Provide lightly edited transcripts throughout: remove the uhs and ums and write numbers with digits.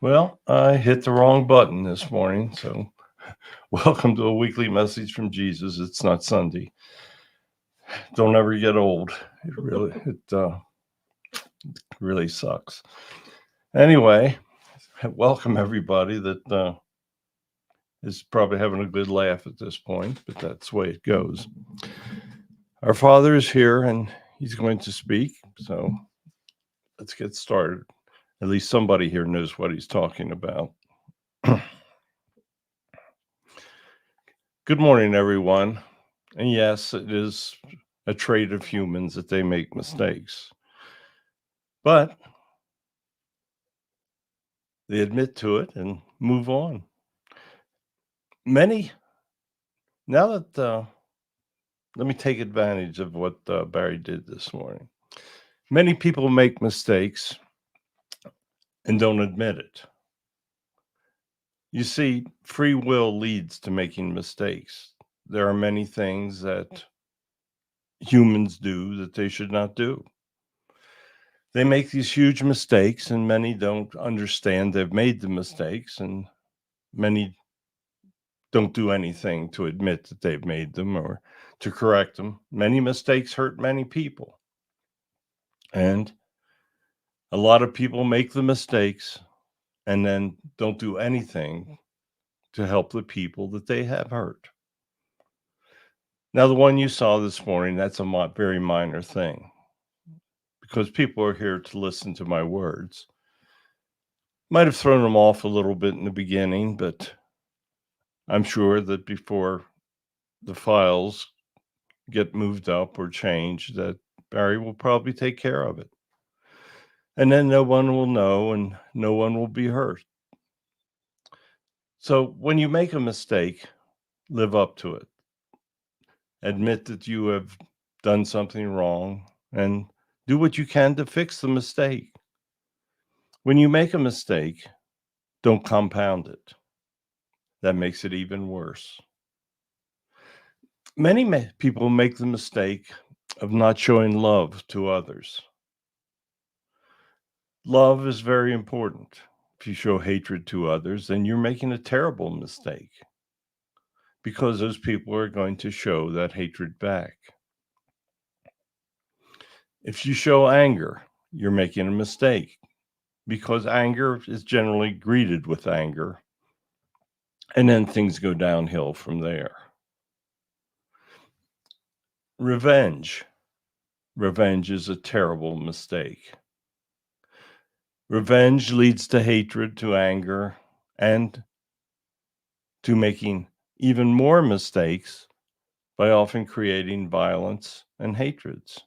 Well, I hit the wrong button this morning, so welcome to a weekly message from Jesus. It's not Sunday. Don't ever get old. It really sucks. Anyway, welcome everybody that is probably having a good laugh at this point, but that's the way it goes. Our Father is here and he's going to speak, so let's get started. At least somebody here knows what he's talking about. Good morning, everyone. And yes, it is a trait of humans that they make mistakes. But they admit to it and move on. Many, now that, let me take advantage of what Barry did this morning. Many people make mistakes and don't admit it. You see, free will leads to making mistakes. There are many things that humans do that they should not do. They make these huge mistakes, and many don't understand they've made the mistakes, and many don't do anything to admit that they've made them or to correct them. Many mistakes hurt many people. And a lot of people make the mistakes and then don't do anything to help the people that they have hurt. Now, the one you saw this morning, that's a very minor thing because people are here to listen to my words. Might have thrown them off a little bit in the beginning, but I'm sure that before the files get moved up or changed, that Barry will probably take care of it. And then no one will know and no one will be hurt. So when you make a mistake, live up to it. Admit that you have done something wrong and do what you can to fix the mistake. When you make a mistake, don't compound it. That makes it even worse. Many people make the mistake of not showing love to others. Love is very important. If you show hatred to others, then you're making a terrible mistake because those people are going to show that hatred back. If you show anger, you're making a mistake because anger is generally greeted with anger, and then things go downhill from there. Revenge. Revenge is a terrible mistake. Revenge leads to hatred, to anger, and to making even more mistakes by often creating violence and hatreds.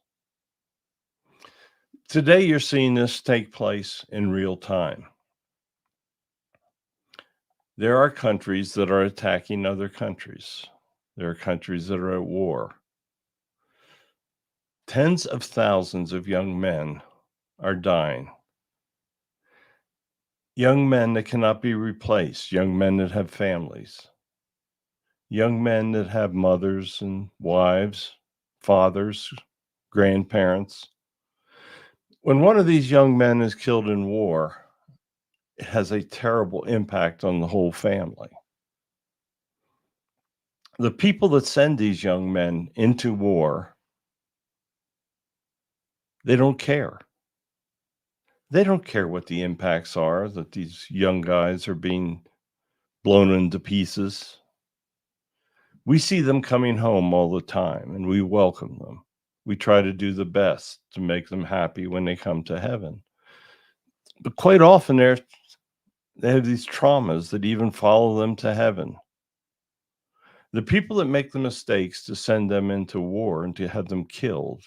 Today, you're seeing this take place in real time. There are countries that are attacking other countries. There are countries that are at war. Tens of thousands of young men are dying. Young men that cannot be replaced, young men that have families, young men that have mothers and wives, fathers, grandparents. When one of these young men is killed in war, it has a terrible impact on the whole family. The people that send these young men into war, they don't care. They don't care what the impacts are, that these young guys are being blown into pieces. We see them coming home all the time and we welcome them. We try to do the best to make them happy when they come to heaven. But quite often they have these traumas that even follow them to heaven. The people that make the mistakes to send them into war and to have them killed,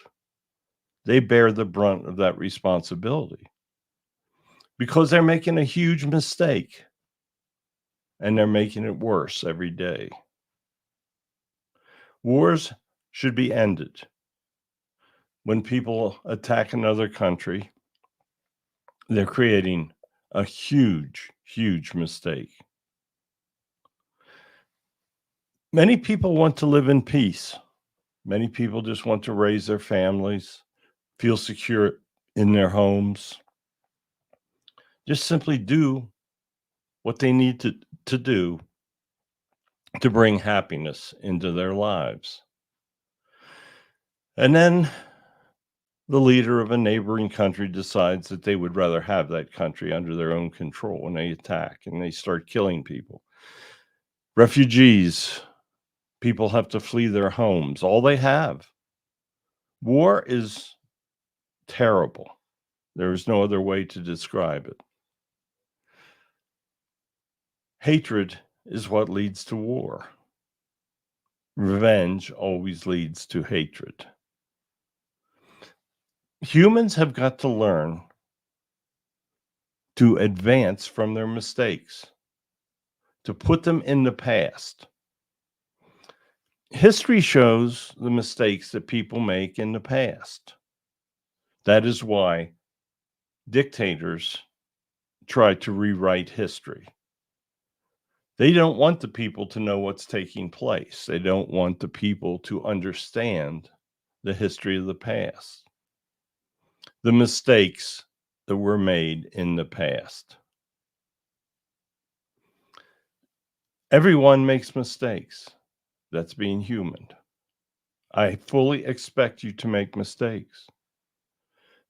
they bear the brunt of that responsibility because they're making a huge mistake and they're making it worse every day. Wars should be ended. When people attack another country, they're creating a huge, huge mistake. Many people want to live in peace. Many people just want to raise their families, feel secure in their homes. Just simply do what they need to do to bring happiness into their lives. And then the leader of a neighboring country decides that they would rather have that country under their own control, and they attack and they start killing people. Refugees, people have to flee their homes, all they have. War is terrible. There is no other way to describe it. Hatred is what leads to war. Revenge always leads to hatred. Humans have got to learn to advance from their mistakes, to put them in the past. History shows the mistakes that people make in the past. That is why dictators try to rewrite history. They don't want the people to know what's taking place. They don't want the people to understand the history of the past, the mistakes that were made in the past. Everyone makes mistakes. That's being human. I fully expect you to make mistakes,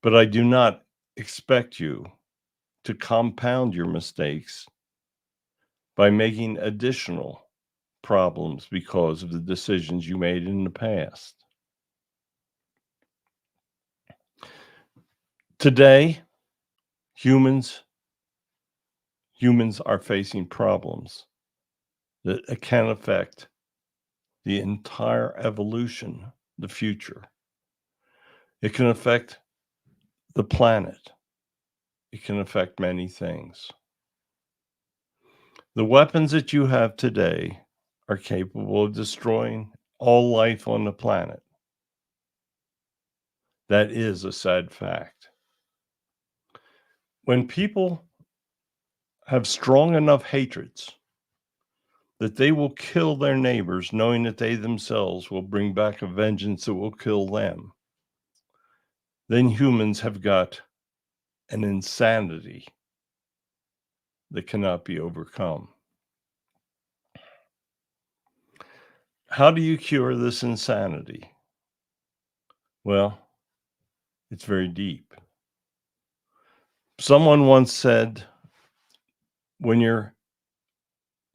but I do not expect you to compound your mistakes by making additional problems because of the decisions you made in the past. Today, humans are facing problems that can affect the entire evolution, the future. It can affect the planet. It can affect many things. The weapons that you have today are capable of destroying all life on the planet. That is a sad fact. When people have strong enough hatreds that they will kill their neighbors, knowing that they themselves will bring back a vengeance that will kill them, then humans have got an insanity that cannot be overcome. How do you cure this insanity? Well, it's very deep. Someone once said, when you're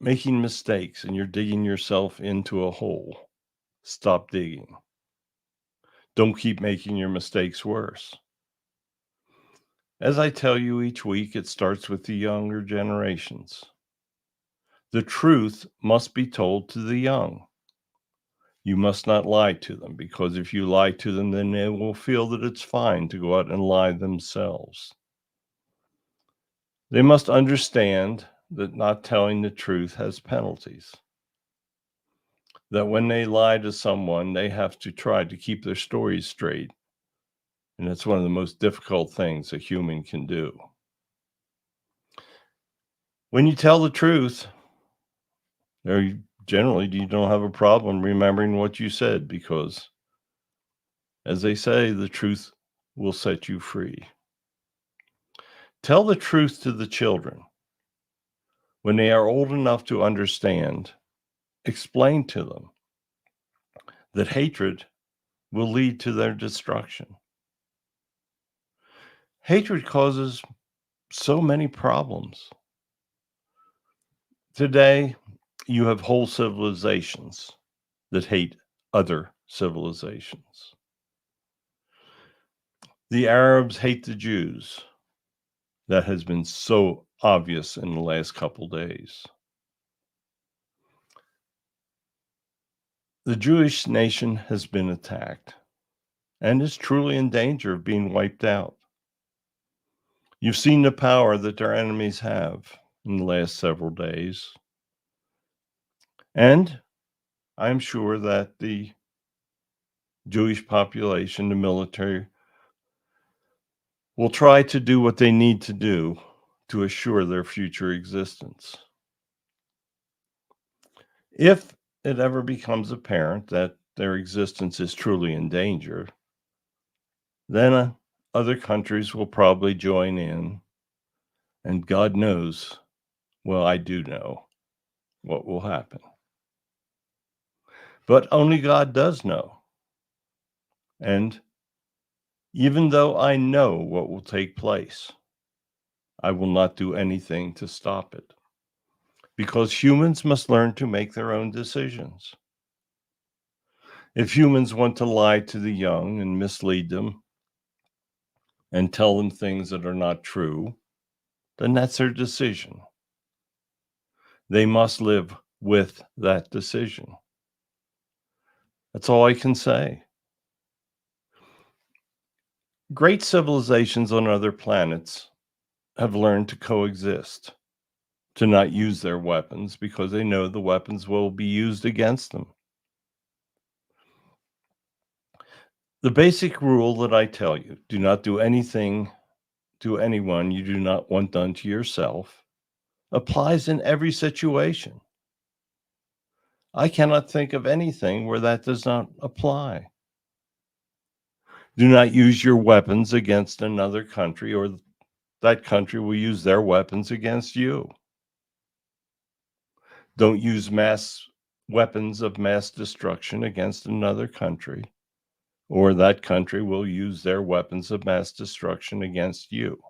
making mistakes and you're digging yourself into a hole, stop digging. Don't keep making your mistakes worse. As I tell you each week, it starts with the younger generations. The truth must be told to the young. You must not lie to them, because if you lie to them, then they will feel that it's fine to go out and lie themselves. They must understand that not telling the truth has penalties. That when they lie to someone, they have to try to keep their stories straight. And it's one of the most difficult things a human can do. When you tell the truth, generally you don't have a problem remembering what you said, because, as they say, the truth will set you free. Tell the truth to the children. When they are old enough to understand, explain to them that hatred will lead to their destruction. Hatred causes so many problems. Today, you have whole civilizations that hate other civilizations. The Arabs hate the Jews. That has been so obvious in the last couple days. The Jewish nation has been attacked and is truly in danger of being wiped out. You've seen the power that their enemies have in the last several days. And I'm sure that the Jewish population, the military, will try to do what they need to do to assure their future existence. If it ever becomes apparent that their existence is truly in danger, then other countries will probably join in, and God knows Well, I do know what will happen. But only God does know. And even though I know what will take place, I will not do anything to stop it. Because humans must learn to make their own decisions. If humans want to lie to the young and mislead them and tell them things that are not true, then that's their decision. They must live with that decision. That's all I can say. Great civilizations on other planets have learned to coexist, to not use their weapons because they know the weapons will be used against them. The basic rule that I tell you, do not do anything to anyone you do not want done to yourself, applies in every situation. I cannot think of anything where that does not apply. Do not use your weapons against another country, or that country will use their weapons against you. Don't use weapons of mass destruction against another country, or that country will use their weapons of mass destruction against you.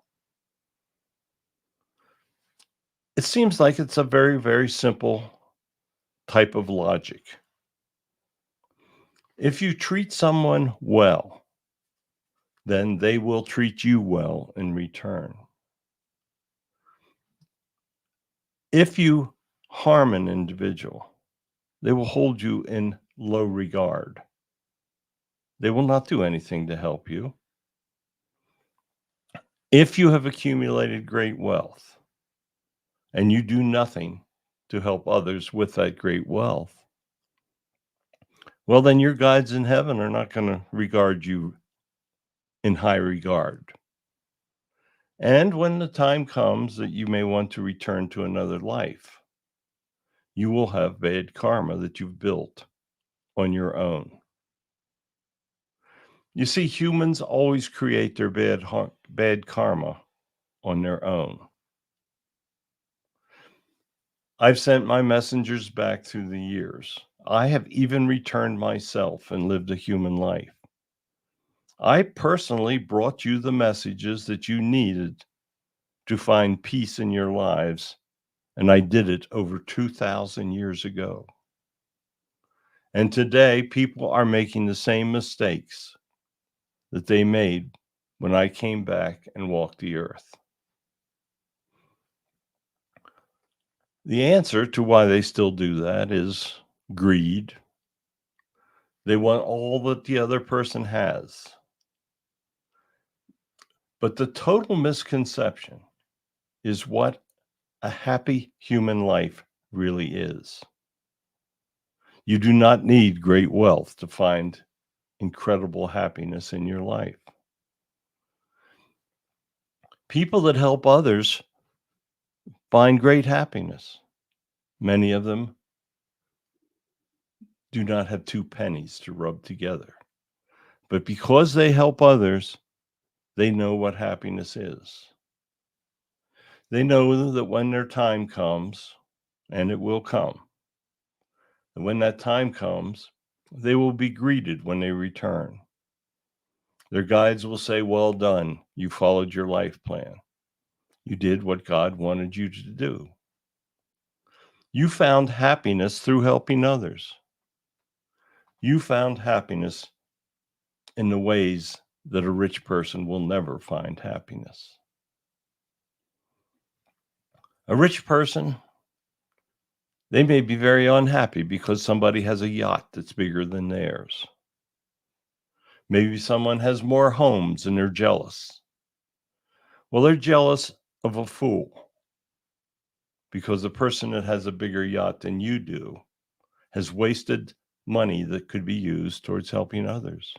It seems like it's a very, very simple type of logic. If you treat someone well, then they will treat you well in return. If you harm an individual, they will hold you in low regard. They will not do anything to help you. If you have accumulated great wealth and you do nothing to help others with that great wealth, well, then your guides in heaven are not going to regard you in high regard. And when the time comes that you may want to return to another life, you will have bad karma that you've built on your own. You see, humans always create their bad karma on their own. I've sent my messengers back through the years. I have even returned myself and lived a human life. I personally brought you the messages that you needed to find peace in your lives, and I did it over 2,000 years ago. And today, people are making the same mistakes that they made when I came back and walked the earth. The answer to why they still do that is greed. They want all that the other person has. But the total misconception is what a happy human life really is. You do not need great wealth to find incredible happiness in your life. People that help others find great happiness. Many of them do not have two pennies to rub together. But because they help others, they know what happiness is. They know that when their time comes, and it will come, and when that time comes, they will be greeted when they return. Their guides will say, "Well done, you followed your life plan. You did what God wanted you to do. You found happiness through helping others. You found happiness in the ways that a rich person will never find happiness." A rich person, they may be very unhappy because somebody has a yacht that's bigger than theirs. Maybe someone has more homes and they're jealous. Well, they're jealous of a fool because the person that has a bigger yacht than you do has wasted money that could be used towards helping others.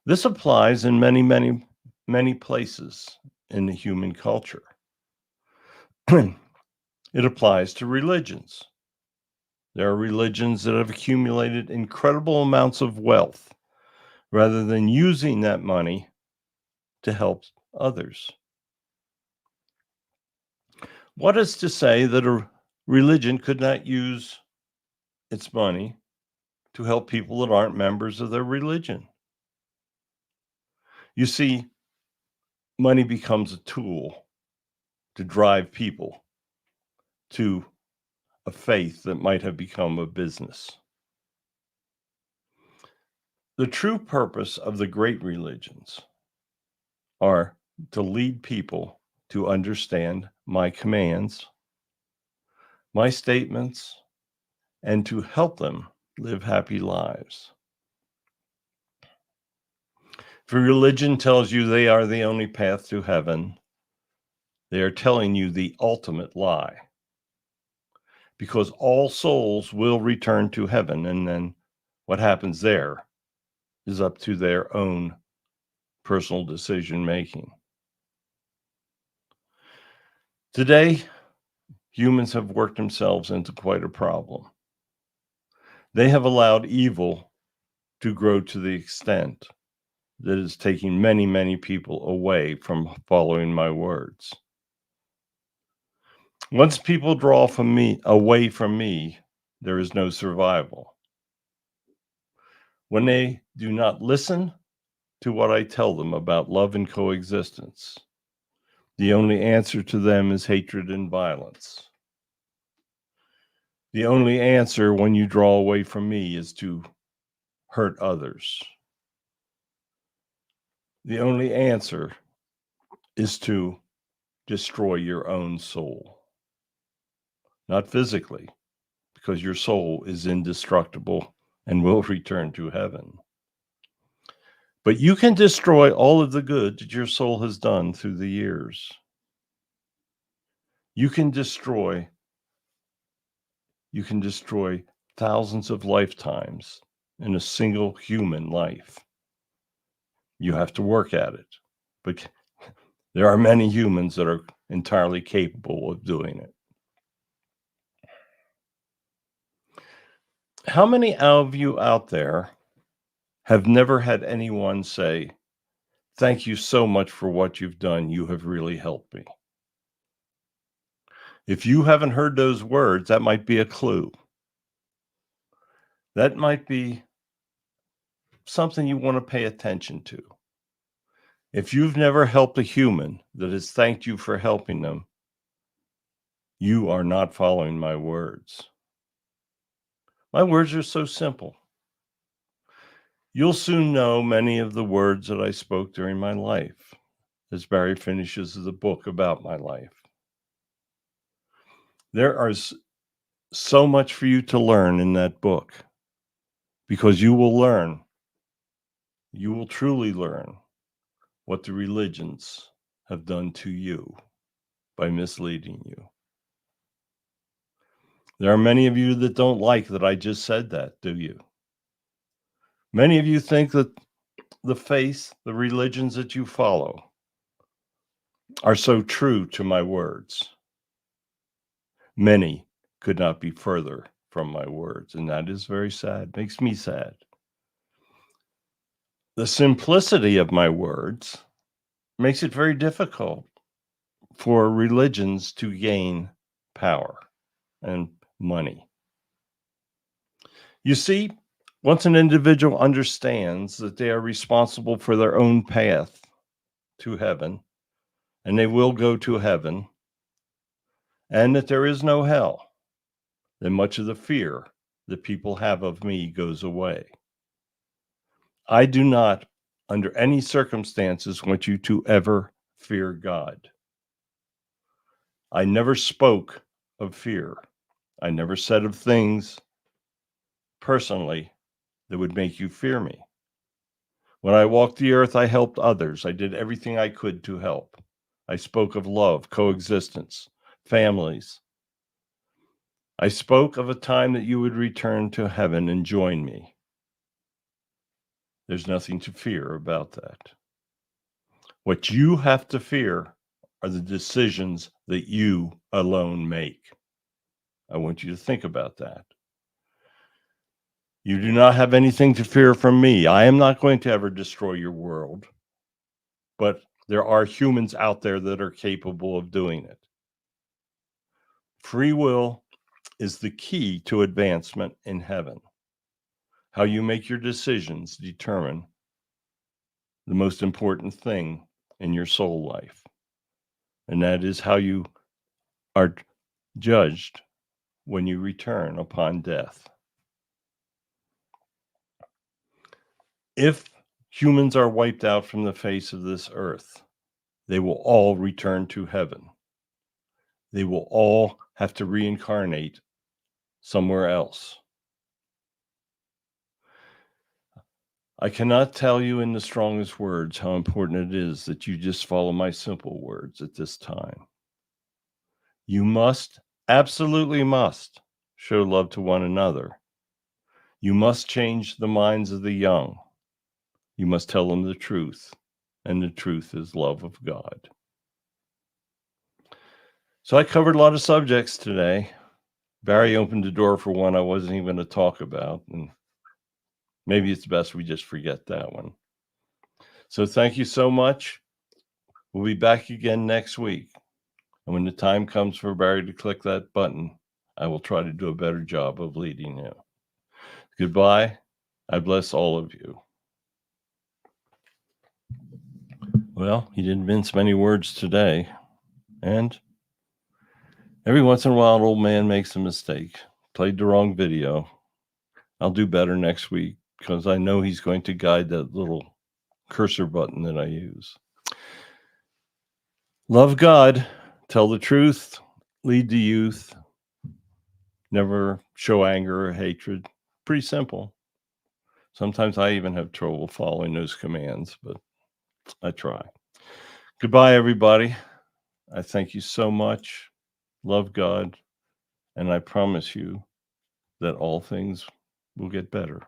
This applies in many, many, many places in the human culture. It applies to religions. There are religions that have accumulated incredible amounts of wealth rather than using that money to help others. What is to say that a religion could not use its money to help people that aren't members of their religion? You see, money becomes a tool to drive people to a faith that might have become a business. The true purpose of the great religions are to lead people to understand my commands, my statements, and to help them live happy lives. If a religion tells you they are the only path to heaven, they are telling you the ultimate lie. Because all souls will return to heaven, and then what happens there is up to their own personal decision making. Today, humans have worked themselves into quite a problem. They have allowed evil to grow to the extent that is taking many, many people away from following my words. Once people draw away from me, there is no survival. When they do not listen to what I tell them about love and coexistence, the only answer to them is hatred and violence. The only answer when you draw away from me is to hurt others. The only answer is to destroy your own soul. Not physically, because your soul is indestructible and will return to heaven. But you can destroy all of the good that your soul has done through the years. You can destroy thousands of lifetimes in a single human life. You have to work at it. But there are many humans that are entirely capable of doing it. How many of you out there have never had anyone say, "Thank you so much for what you've done. You have really helped me"? If you haven't heard those words, that might be a clue. That might be something you want to pay attention to. If you've never helped a human that has thanked you for helping them, you are not following my words. My words are so simple. You'll soon know many of the words that I spoke during my life, as Barry finishes the book about my life. There is so much for you to learn in that book, because you will truly learn what the religions have done to you by misleading you. There are many of you that don't like that I just said that, do you? Many of you think that the religions that you follow are so true to my words. Many could not be further from my words, and that is very sad. Makes me sad. The simplicity of my words makes it very difficult for religions to gain power and money. You see, once an individual understands that they are responsible for their own path to heaven, and they will go to heaven, and that there is no hell, then much of the fear that people have of me goes away. I do not, under any circumstances, want you to ever fear God. I never spoke of fear. I never said of things personally that would make you fear me. When I walked the earth, I helped others. I did everything I could to help. I spoke of love, coexistence, families. I spoke of a time that you would return to heaven and join me. There's nothing to fear about that. What you have to fear are the decisions that you alone make. I want you to think about that. You do not have anything to fear from me. I am not going to ever destroy your world, but there are humans out there that are capable of doing it. Free will is the key to advancement in heaven. How you make your decisions determine the most important thing in your soul life, and that is how you are judged when you return upon death. If humans are wiped out from the face of this earth, they will all return to heaven. They will all have to reincarnate somewhere else. I cannot tell you in the strongest words how important it is that you just follow my simple words at this time. You must, absolutely must, show love to one another. You must change the minds of the young. You must tell them the truth, and the truth is love of God. So I covered a lot of subjects today. Barry opened the door for one I wasn't even going to talk about, and maybe it's best we just forget that one. So thank you so much. We'll be back again next week. And when the time comes for Barry to click that button, I will try to do a better job of leading you. Goodbye. I bless all of you. Well, he didn't mince many words today. And every once in a while, an old man makes a mistake. Played the wrong video. I'll do better next week because I know he's going to guide that little cursor button that I use. Love God, tell the truth, lead the youth, never show anger or hatred. Pretty simple. Sometimes I even have trouble following those commands, but I try. Goodbye, everybody. I thank you so much. Love God. And I promise you that all things will get better.